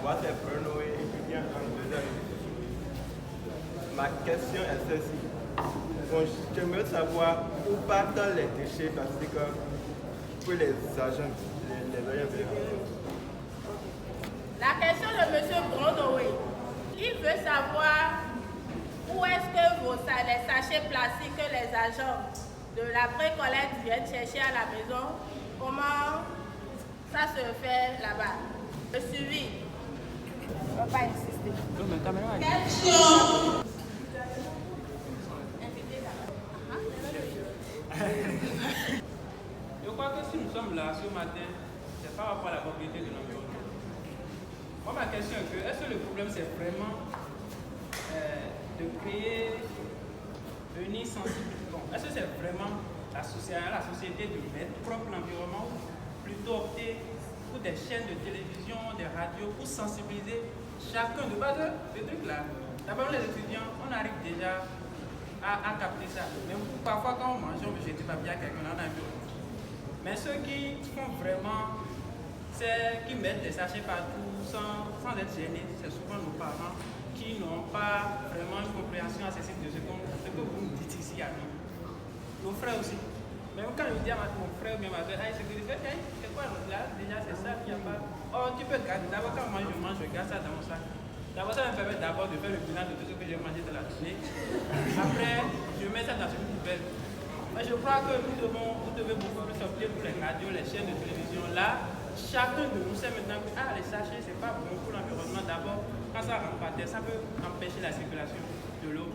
Moi, c'est Bruno, étudiant en deuxième année. Ma question est celle-ci. Bon, j'aimerais savoir où partent les déchets plastiques pour les agents, les agents. La question de M. Bronoé, il veut savoir où est-ce que les sachets plastiques que les agents de la précollecte viennent chercher à la maison, comment ça se fait là-bas. Le suivi. On ne va pas insister. Question. Je crois que si nous sommes là ce matin, c'est par rapport à la propriété de l'environnement. Moi, ma question est que, est-ce que le problème c'est vraiment de créer, venir sensibiliser? Bon, est-ce que c'est vraiment la société de mettre propre l'environnement ou plutôt opter pour des chaînes de télévision, des radios pour sensibiliser chacun de base de trucs là? D'abord, les étudiants, on arrive déjà à capter ça. Mais parfois, quand on mange, on veut jeter papier à quelqu'un dans l'environnement. Mais ceux qui font vraiment, c'est qui mettent des sachets partout sans être gênés, c'est souvent nos parents qui n'ont pas vraiment une compréhension accessible de ce que vous nous dites ici à nous. Nos frères aussi. Même quand je dis à mon frère ou bien ma soeur, c'est que je fais, c'est quoi là? Déjà, c'est ça, il n'y a pas. Oh, tu peux garder. D'abord, quand moi je mange, je garde ça dans mon sac. D'abord, ça me permet d'abord de faire le bilan de tout ce que j'ai mangé dans la journée. Après, je mets ça dans une poubelle. Mais je crois que vous devez beaucoup plus opter pour les radios, les chaînes de télévision. Là, chacun de nous sait maintenant que les sachets, c'est pas bon pour l'environnement. D'abord, quand ça rentre par terre, ça peut empêcher la circulation de l'eau.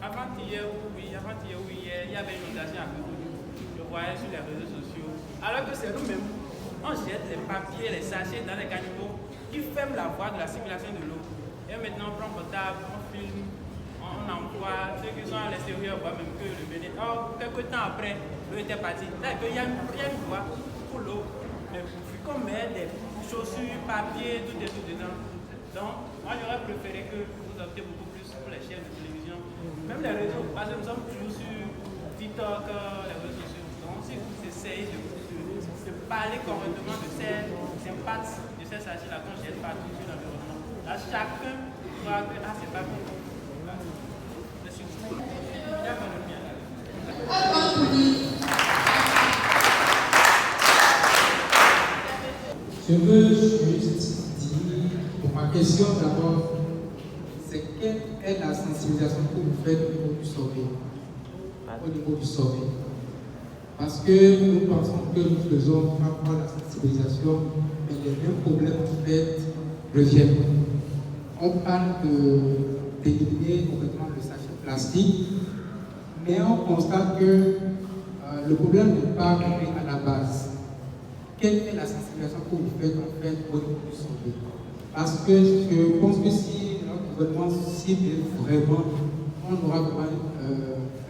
Avant-hier ou hier, il y avait une inondation à côté de nous. Je voyais sur les réseaux sociaux. Alors que c'est nous-mêmes, on jette les papiers, les sachets dans les caniveaux qui ferment la voie de la circulation de l'eau. Et maintenant, on prend portable, on filme, on envoie. Ceux qui sont à l'extérieur voient même que le Bénin. Oh, quelques temps après, l'eau était partie. C'est-à-dire qu'il y a une voie pour l'eau. Mais vu qu'on met des chaussures, papier, tout dedans. Donc, moi, j'aurais préféré que vous optez beaucoup plus pour les chaînes de télévision. Même les réseaux, parce que nous sommes toujours sur TikTok, les réseaux sociaux. Donc, si vous essayez de parler correctement de ces impacts, de ces sachets-là qu'on jette partout sur l'environnement, là, chacun voit que c'est pas bon. Merci beaucoup. Je veux juste dire, pour ma question d'abord, c'est quelle est la sensibilisation que vous faites au niveau du sommeil? Parce que nous pensons que nous faisons par rapport à la sensibilisation, mais les mêmes problèmes en fait reviennent. On parle d'éliminer complètement le sachet plastique, mais on constate que le problème n'est pas arrivé à la base. Quelle est la sensibilisation que vous faites en fait au niveau du sommeil? Parce que je pense que si notre gouvernement cible vraiment, on aura vraiment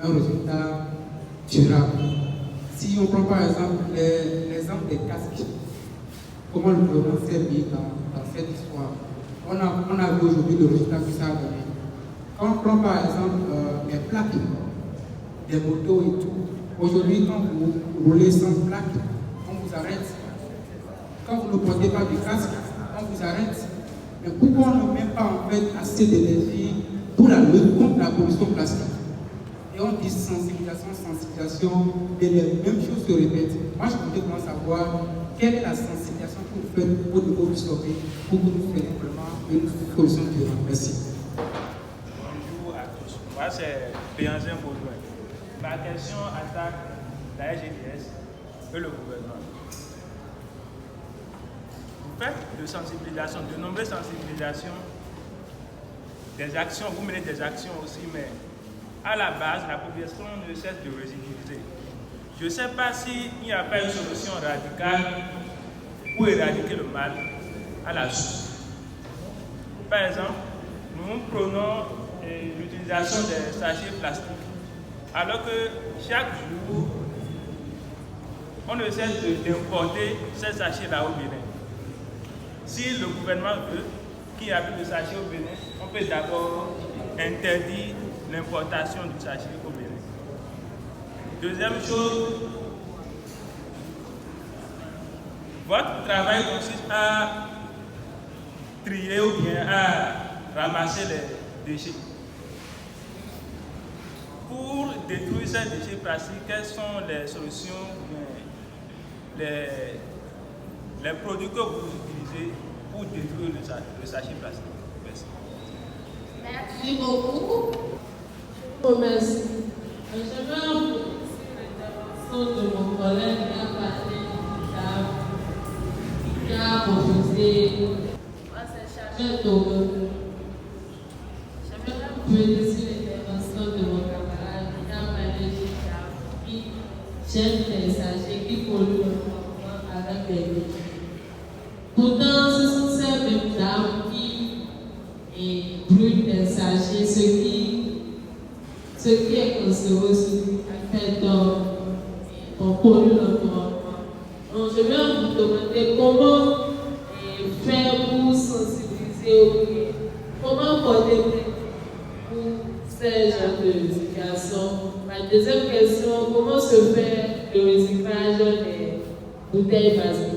un résultat durable. Si on prend par exemple l'exemple des casques, comment le gouvernement s'est mis dans cette histoire, on a vu aujourd'hui le résultat que ça a donné. Quand on prend par exemple les plaques des motos et tout, aujourd'hui quand vous roulez sans plaque, on vous arrête. Quand vous ne portez pas de casque, on vous arrête. Mais pourquoi on ne met pas en fait assez d'énergie pour la lutte contre la pollution plastique? Et on dit sensibilisation, et les mêmes choses se répètent. Moi, je voudrais vraiment savoir quelle est la sensibilisation que vous faites au niveau du sommeil pour que nous fassions vraiment une solution durable. Merci. Bonjour à tous. Moi, c'est Béanzin Baudouin. Ma question attaque la SGDS et le gouvernement. Vous faites de sensibilisation, de nombreuses sensibilisations, des actions, vous menez des actions aussi, mais à la base, la population ne cesse de récidiviser. Je ne sais pas s'il n'y a pas une solution radicale pour éradiquer le mal à la source. Par exemple, nous prenons l'utilisation des sachets plastiques, alors que chaque jour, on ne cesse d'importer ces sachets-là au Bénin. Si le gouvernement veut qu'il n'y ait plus de sachets au Bénin, on peut d'abord interdire l'importation du sachet au Bénin. Deuxième chose, votre travail consiste à trier ou bien à ramasser les déchets. Pour détruire ces déchets plastiques, quelles sont les solutions, les produits que vous utilisez pour détruire le sachet plastique? Merci. Merci beaucoup. Je vous remercie. J'aimerais remercier l'intervention de mon collègue qui a parlé qui a proposé J'aimerais remercier l'intervention de mon camarade qui a parlé qui jette les sachets qui polluent l'environnement avec les déchets. Pourtant, ce sont ces mêmes dames qui brûlent les sachets, ce qui est conservé aussi, en fait, on pollue l'environnement. Donc, je vais vous demander comment faire pour sensibiliser, comment porter pour ces genres de situations. Ma deuxième question, comment se fait le recyclage des bouteilles plastiques?